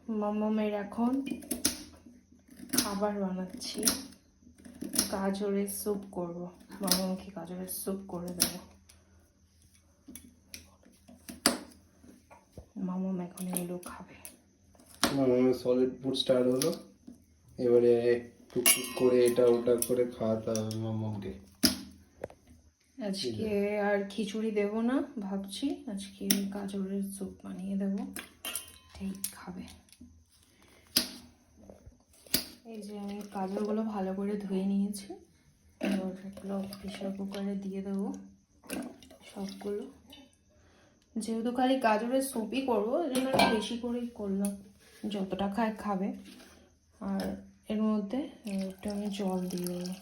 মামামের এখন খাবার বানাচ্ছি, গাজরের স্যুপ করব। মামামকে গাজরের স্যুপ করে দেবো। মামাম এখন এগুলো খাবে। মামামের সলিড ফুড স্টার্ট হলো, এবারে টুকটুক করে এটা ওটা করে খাওয়াতে হবে মামামকে। আজকে আর খিচুড়ি দেব না, ভাবছি আজকে গাজরের স্যুপ বানিয়ে দেবো, এই খাবে। এই যে আমি গাজরগুলো ভালো করে ধুয়ে নিয়েছি, এবার এগুলো প্রেশার কুকারে দিয়ে দেবো সবগুলো। যেহেতু খালি গাজরের স্যুপই করবো, এই জন্য একটু বেশি করেই করলাম, যতটা খায় খাবে। আর এর মধ্যে একটু আমি জল দিয়ে দেবো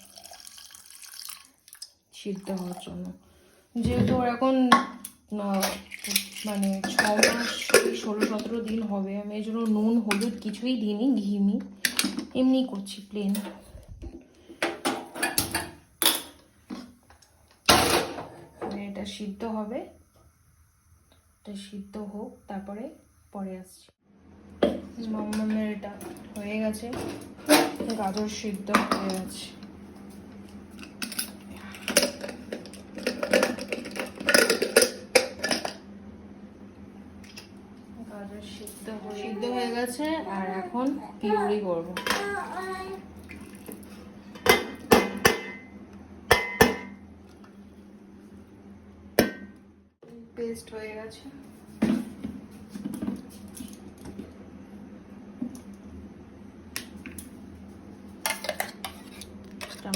সিদ্ধ হওয়ার জন্য। যেহেতু ওর এখন মানে 6 মাস 16-17 দিন হবে, আমি এই জন্য নুন হলুদ কিছুই দিইনি, ঘিমি এমনি করছি প্লেন। এটা সিদ্ধ হবে, এটা সিদ্ধ হোক, তারপরে পরে আসছি। মামামের এটা হয়ে গেছে, গাজর সিদ্ধ হয়ে গেছে। গাজর সিদ্ধ হয়ে গেছে, আর এখন পিউরি করব। পেস্ট হয়ে গেছে,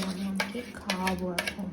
মামামকে খাওয়াবো এখন।